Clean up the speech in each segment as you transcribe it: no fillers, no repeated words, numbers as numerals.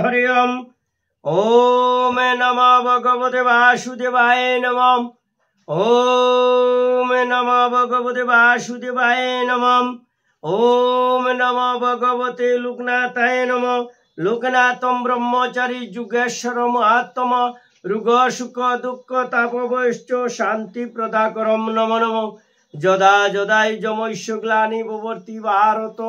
हरि ओम। ओम नमो भगवते वासुदेवाय नमः। ओम नमो भगवते वासुदेवाय नमः। ओम नमो भगवते लोकनाथाय नमः। लोकनाथम ब्रह्मचारी जुगेश्वर महात्मा रुग सुख दुख तापवश्च शांति प्रदाकरम नमो नमो। जदा जदाय जमैश्य ग्लानि भवति भारत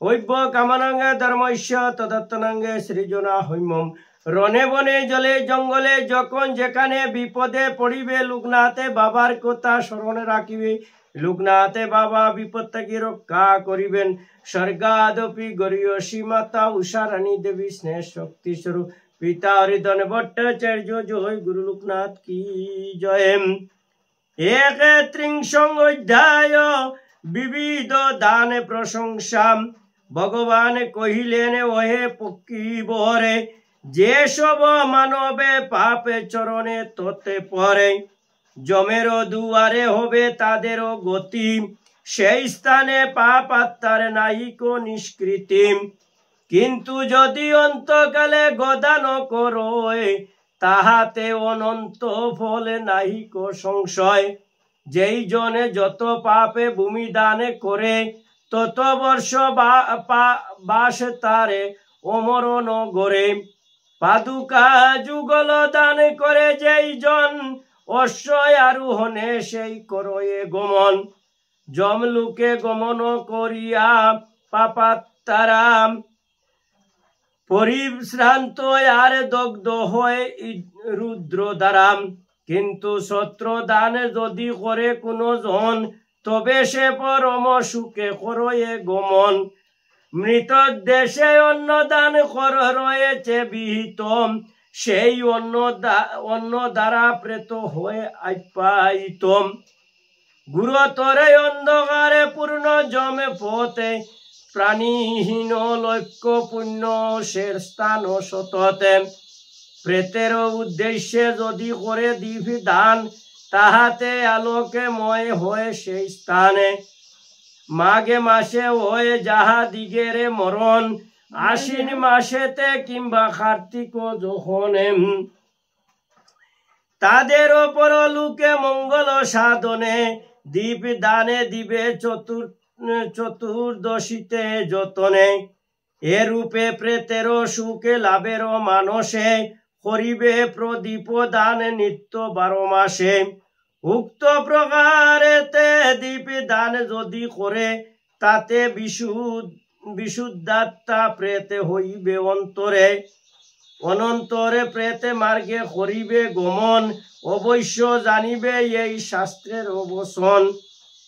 वैभव कामनांगे धर्मस्य तदत्तनांगे सृजना হৈমম। रणे बने जले जंगले যখন যেখানে বিপদে পড়িবে লোকনাথে বাবার কথা স্মরণে রাখিবে। লোকনাথে বাবা বিপদ থেকে রক্ষা করিবেন। স্বর্গাদপি গরিয়সী মাতা উষারানী দেবী স্নেহ শক্তি স্বরূপ পিতা হরিধন ভট্টাচার্য জয় গুরু লোকনাথ কি জয়। एक त्रिंशं अध्याय विविध दान प्रशंसा। भगवान कहिलेन ओहे पक्षी बहरे जे सब मानवे पापे चरणे तोते परे जमेर दुआरे होबे तादेर गति सेई स्थाने पाप आत्मार नाइको निष्कृति। किन्तु यदि अंतकाले गदान करोए ताहाते अनंत फल नाहिको संशय। जेई जने जत पापे भूमि दान करे तत वर्ष बास तारे अमर नगरे। पादुका जुगल दान करे जेई जन अश्वय आरोहणे सेई करये गमन। जमलुके गमन करिया पापात्तारा परिश्रांत आर दग्ध हय रुद्र द्वारा। किन्तु छत्र दान यदि करे कोनो जन तबे से परम सुखे करये गमन। मृत देशे अन्न दान कर रयेछे विहित सेई अन्न द्वारा प्रेत हये आप्यायित। गुरुतरे अंधकारे पूर्ण जमे पथे प्राणीहीन लक्ष्य पुण्य शेर स्थान सतते। प्रेतेर उद्देश्ये यदि करे दिव्य दान ताहाते आलोके मय हय सेई स्थाने। माघे मासे हय जाहा दिगेरे मरण आश्विन मासेते किंबा कार्तिक जखने। तादेर परलोके मंगल साधने दीप दाने दिबे चतुर्दशीते जतने। एरूपे प्रेतेर सुखे लाभेर मानसे करिबे प्रदीप दान नित्य 12 मासे। उक्त प्रकारेते दीप दान यदि करे ताते विशुद्धात्मा प्रेते हइबे अंतरे। अनंतरे प्रेते मार्गे करिबे गमन। अवश्य जानिबे एई शास्त्रेर वचन।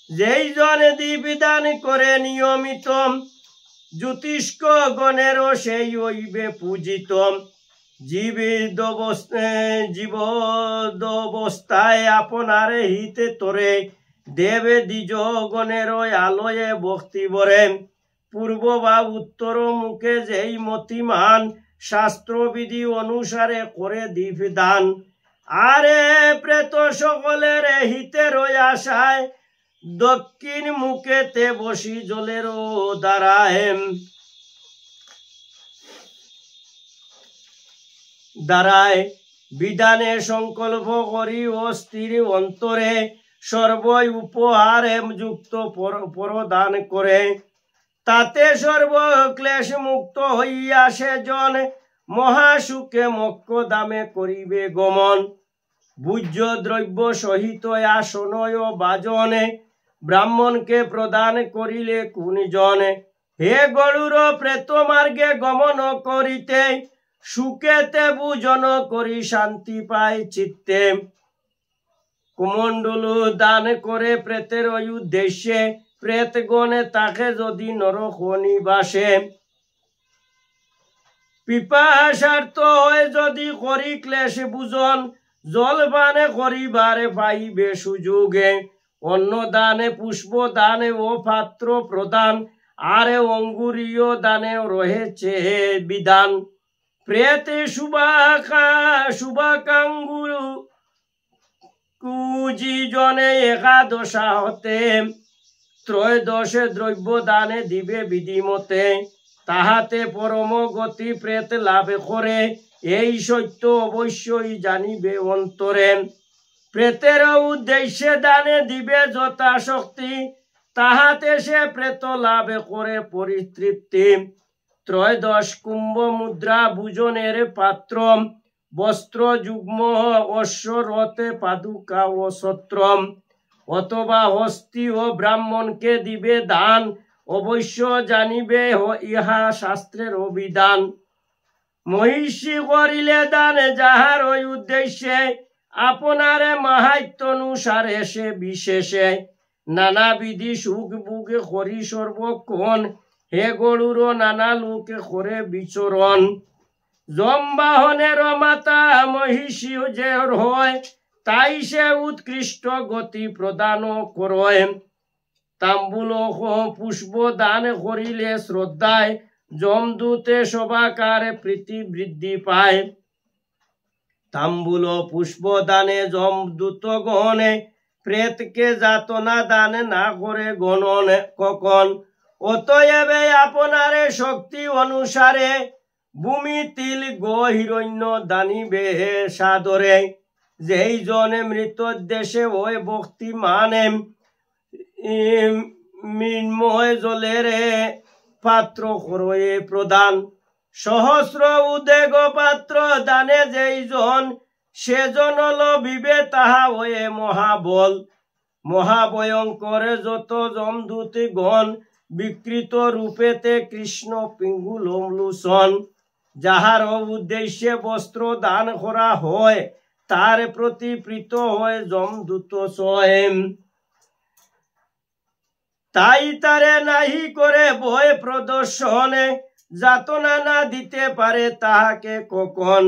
जेई जने दीप दान करे नियमित ज्योतिष्क गणेर सेई हइबे पूजित। जीवदवस्थाय आपनारे हिते तोरे देवे द्विज गणेर आलोये भक्ति भरे। पूर्व बा उत्तर मुखे जेई मतिमान शास्त्र विधि अनुसारे करे दीप दान। आरे प्रेत सकलेर हितेर आशाय दक्षिण मुखेते बसी जलेर দ্বারায় বিধানে সংকল্প করি ও স্থির অন্তরে সর্বই উপহারে যুক্ত প্রদান করে। তাতে সর্ব ক্লেশ মুক্ত হইয়া সেজন মহাসুখে মোক্ষ দামে করিবে গমন। ভোজ্য দ্রব্য সহিত আসনয় বাজনে ব্রাহ্মণকে প্রদান করিলে কোন জনে। হে গরুর প্রেত মার্গে গমন করিতে সুখেতে ভোজন করি শান্তি পায় চিত্তে। কুমণ্ডলু দান করে প্রেতের উদ্দেশ্যে প্রেতগণে তাকে যদি নরক নিবাসে। পিপাসার্থ হয়ে যদি করি ক্লেশ ভোজন জল পানে করিবারে পাইবে সুযোগে। অন্ন দানে পুষ্প দানে ও পাত্র প্রদান আরে অঙ্গুরীয় দানে রয়েছে বিধান। প্রেতে শুভাকাঙ্গুরু কুজি জনে একাদশা হতে ত্রয়োদশে দ্রব্য দানে দিবে বিধিমতে। তাহাতে পরম গতি প্রেত লাভ করে, এই সত্য অবশ্যই জানিবে অন্তরে। প্রেতের উদ্দেশ্যে দানে দিবে যথাশক্তি, তাহাতে সে প্রেত লাভ করে পরিতৃপ্তি। ত্রয়োদশ কুম্ভ মুদ্রা ভূজনের পাত্র, বস্ত্র যুগ্ম অশ্বরথে পাদুকা ও ছত্রম, অথবা হস্তি ও ব্রাহ্মণকে দিবে দান, অবশ্য জানিবে ইহা শাস্ত্রের অভিধান। মহিষী করিলে দান যাহার ওই উদ্দেশ্যে, আপনারে মাহাত্য অনুসারে সে বিশেষে, নানাবিধি সুখ বুকে করি সর্বক্ষণ, হে গরুর নানা লোকে করে বিচরণ। জমবাহনের মাতা মহিষী যে হয়, তাই সে উৎকৃষ্ট গতি প্রদান করে। তাম্বুল পুষ্প দান করিলে শ্রদ্ধায়, যমদূতে সবাকারে প্রীতি বৃদ্ধি পায়। তাম্বুল পুষ্প দানে যমদূত গণে, প্রেতকে যাতনা দান না করে গণন কখন। অতএব আপনারে শক্তি অনুসারে, ভূমি তিল গো হিরণ্য দানিবে সাদরে। যেই জনে মৃত দেশে ওই ভক্তি মানে, মৃন্ময় জলের পাত্র করয়ে প্রদান। সহস্র উদেগ পাত্র দানে যেই জন, সেজন লভিবে তাহা ওয়ে মহাবল। মহাভয়ঙ্কর যত যমদূত গণ, বিকৃত রূপেতে কৃষ্ণ পিঙ্গুল লোচন। যাহার উদ্দেশ্যে বস্ত্র দান করা হয়, তার প্রতি প্রীত হয় যমদূত স্বয়ং। তাই তারে নাহি করে ভয় প্রদর্শনে, যাতনা না দিতে পারে তাহাকে কখন।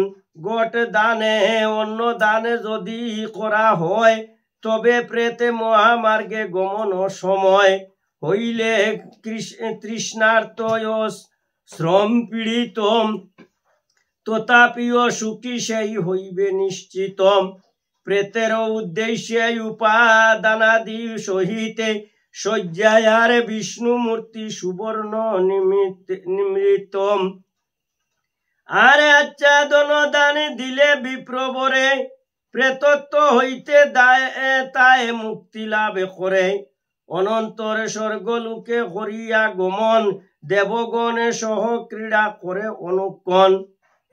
গোট দানে অন্য দানে যদি করা হয়, তবে প্রেতে মহামার্গে গমন সময় হইলে তৃষ্ণার্ত শ্রম পীড়িত, তথাপিও সুখী সেই হইবে নিশ্চিত। প্রেতের উদ্দেশ্যে উপাদানাদি সহিতে, শয্যায়ার বিষ্ণু মূর্তি সুবর্ণ নিমৃত। আর আচ্ছাদন দান দিলে বিপ্রবরে, প্রেতত্ব হইতে তাই মুক্তি লাভ করে। অনন্তর স্বর্গলোকে করিয়া গমন, দেবগণে সহ ক্রীড়া করে অনুক্ষণ।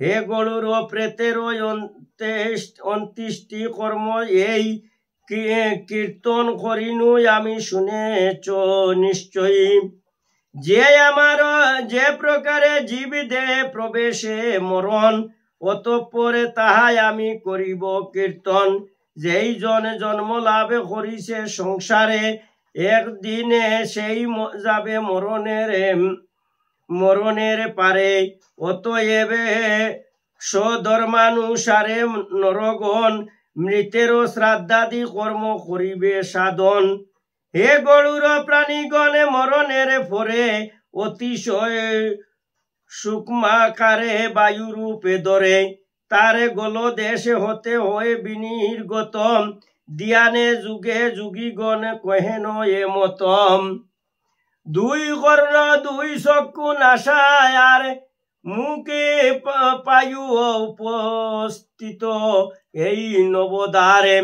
হে গরুর প্রেতের অন্ত্যেষ্টি কর্ম এই, কীর্তন করিনু আমি শুনেছ নিশ্চয়ই। যে প্রকারে জীব দেহে প্রবেশে মরণ, অতঃপরে তাহাই আমি করিব কীর্তন। যেই জন জন্ম লাভ করিছে সংসারে, একদিনে সেই যাবে মরণের পারে। অতএব স্বধর্মানুসারে নরগণ, মৃতেরও শ্রাদ্ধাদি কর্ম করিবে সাধন। হে গরুর প্রাণীগণে মরণের পরে, অতিশয় সূক্ষ্মাকারে বায়ুরূপে ধরে, তার গলদেশ হতে হয়ে বিনির্গত। দিয়ানে যুগে যুগীগণ কহেন এ মতম। দুই কর্ণ দুই চক্ষু নাসায় আর মুখে পায়ু উপস্থিত এই নবদ্বারে,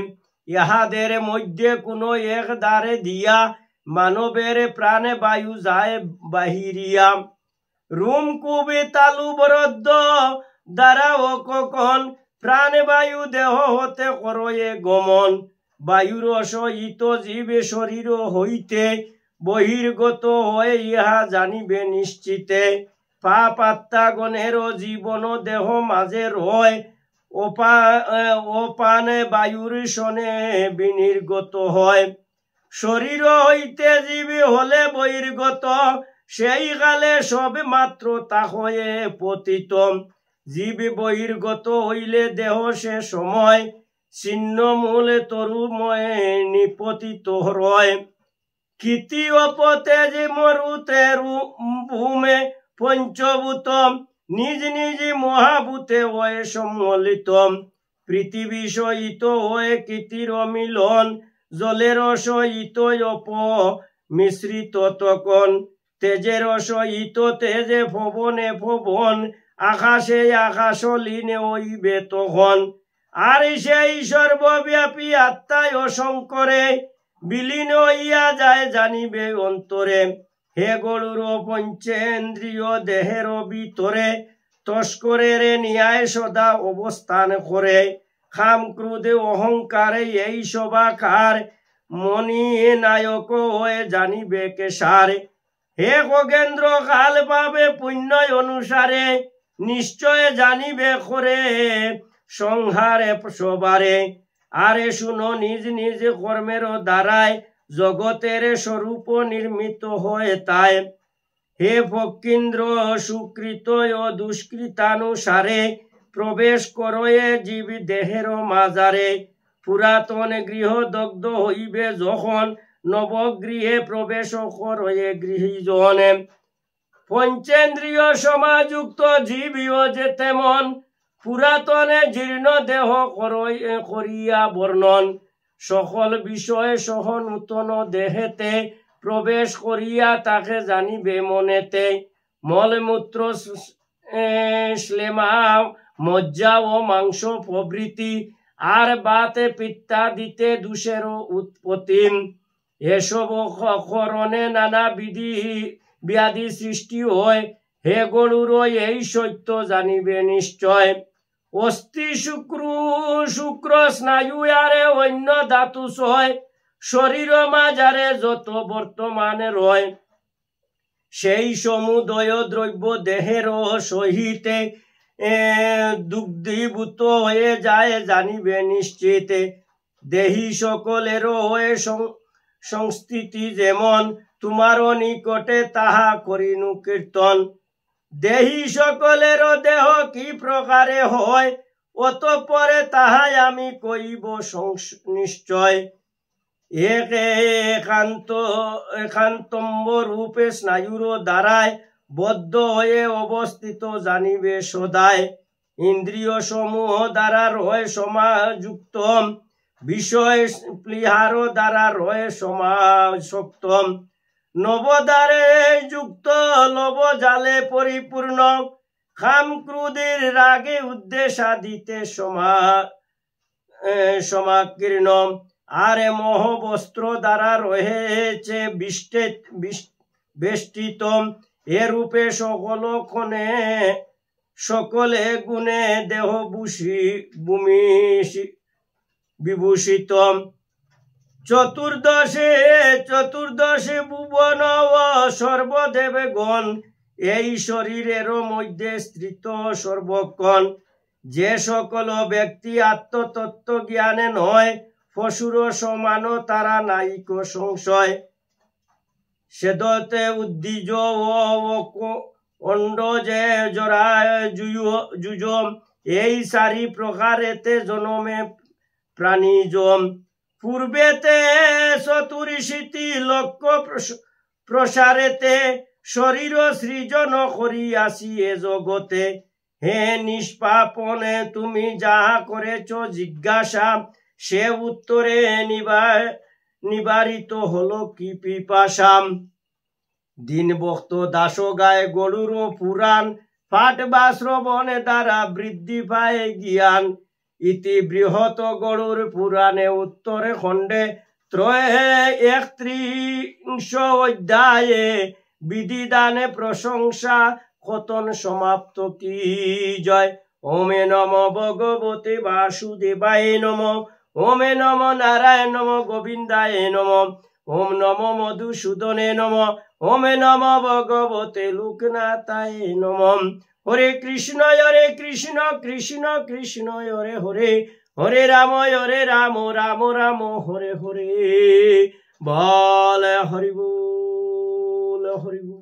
ইহাদের মধ্যে কোনো এক দ্বারে দিয়া মানবের প্রাণে বায়ু যায় বাহিরিয়া। রুম কুবে তালু বরদ্ধ দ্বারা ও কখন, প্রাণবায়ু দেহ হতে করয়ে গমন। বায়ুর সহিত জীবে শরীর হইতে বহির্গত হয়ে ইহা জানিবে নিশ্চিতে। পাপ আত্মাগণের জীবন দেহ মাঝে রয়, অপানে বায়ুর সনে বিনির্গত হয়। শরীর হইতে জীবী হলে বহির্গত, সেই কালে সব মাত্র তা হয়ে পতিত। জীব বহির্গত হইলে দেহ সে সময়, ছিন্ন মূলে তরুময়ে নিপতিত রয়। কীতি অপতে যে মরুতে ভূমে পঞ্চভূত, নিজ নিজ মহাভূতে হয়ে সম্মিলিত। পৃথিবী সহিত হয়ে কীতির মিলন, জলের সহিত অপ মিশ্রিত তখন। তেজের সহিত তেজে পবনে পবন আকাশে আকাশ লীনে হইবে তখন আর সেই সর্বব্যাপী আত্মায় অসংকরে বিলীন হইয়া যায় জানিবে অন্তরে হে গরুর পঞ্চেন্দ্রিয় দেহের ভিতরে তস্করের ন্যায় সদা অবস্থান করে খাম ক্রোধে অহংকারে এই সবাকার মনি নায়ক হয়ে জানিবে কেশার হে খগেন্দ্র কাল পাবে পুণ্য অনুসারে নিশ্চয় জানিবে করে সংহারে সবারে আরে শুনো নিজ নিজ কর্মের দ্বারায় জগতের স্বরূপ নির্মিত হয় তাই হে ফকিন্দ্র সুকৃত ও দুষ্কৃতানুসারে প্রবেশ করয়ে জীব দেহের মাজারে পুরাতন গৃহ দগ্ধ হইবে যখন নবগৃহে প্রবেশ করয়ে গৃহীজনে পঞ্চেন্দ্রিয় সমাযুক্ত জীবীয় যে তেমন পুরাতনে জীর্ণ দেহ করিয়া বর্ণন সকল বিষয়ে সহ নূতন দেহেতে প্রবেশ করিয়া তাকে জানিবে মনেতে মলমূত্র শ্লেমা মজ্জা ও মাংস প্রভৃতি আর বাতে পিত্তা দিতে দোষের উৎপত্তি এসব করণে নানা বিধি ব্যাধি সৃষ্টি হয় হে গরুর এই সত্য জানিবে নিশ্চয় অস্থি শুক্র স্নায়ু আরে অন্য ধাতু সয় শরীর মাঝারে যত বর্তমানে রয় সেই সমুদয় দ্রব্য দেহের সহিতে দুগ্ধীভূত হয়ে যায় জানিবে নিশ্চিত দেহি সকলের হয়ে সংস্থিতি যেমন তোমারও নিকটে তাহা করিনু কীর্তন দেহি সকলের দেহ কি প্রকারে হয় অতঃপরে তাহাই আমি কইব নিশ্চয় একান্তম্ব রূপে স্নায়ুর দ্বারায় বদ্ধ হয়ে অবস্থিত জানিবে সদায় ইন্দ্রিয় সমূহ দ্বারা রয় সমাযুক্ত বিষয় প্লিহার দ্বারা রয় সমাসক্ত নবদ্বারে যুক্ত লব জালে পরিপূর্ণ খাম ক্রোধের রাগে উদ্দেশাদিতে সমাকীর্ণ আরে মহবস্ত্র দ্বারা রয়েছে বেষ্টিত এরূপে সকলে গুণে দেহ বিভূষিত চতুর্দশে ভুবন ও সর্বদেবে গণ এই শরীরের মধ্যে স্থিত সর্বক্ষণ যে সকল ব্যক্তি আত্মতত্ত্ব জ্ঞানে নয় পশুর সমান তারা নাইক সংশয় সেদতে উদ্দিজ অন্ড যে জরা যুজম এই চারি প্রকারেতে জনমে প্রাণীজম পূর্বেতে চতুর্শীতি লক্ষ প্রসারেতে শরীর সৃজন করিয়াছি এ জগতে হে নিষ্পাপনে তুমি যাহা করেছ জিজ্ঞাসা সে উত্তরে নিবারিত হলো কি পিপাসাম দিন ভক্ত দাস গায়ে গরুর পুরাণ পাঠ বা শ্রবণে দ্বারা বৃদ্ধি পায় জ্ঞান ইতি বৃহৎ গরুর পুরাণে উত্তরে খণ্ডে 31 অধ্যায়ে বিধিদানে প্রশংসা কথন সমাপ্ত কি জয় ওমে নম ভগবতে বাসুদেবায় নম ওমে নম নারায়ণ নম গোবিন্দায় নম ওম নম মধুসূদনে নম ওমে নম ভগবতে লোকনাথায় নম হরে কৃষ্ণ কৃষ্ণ কৃষ্ণ হরে হরে হরে রাম রাম রাম হরে হরে বল হরি বল হরি বল।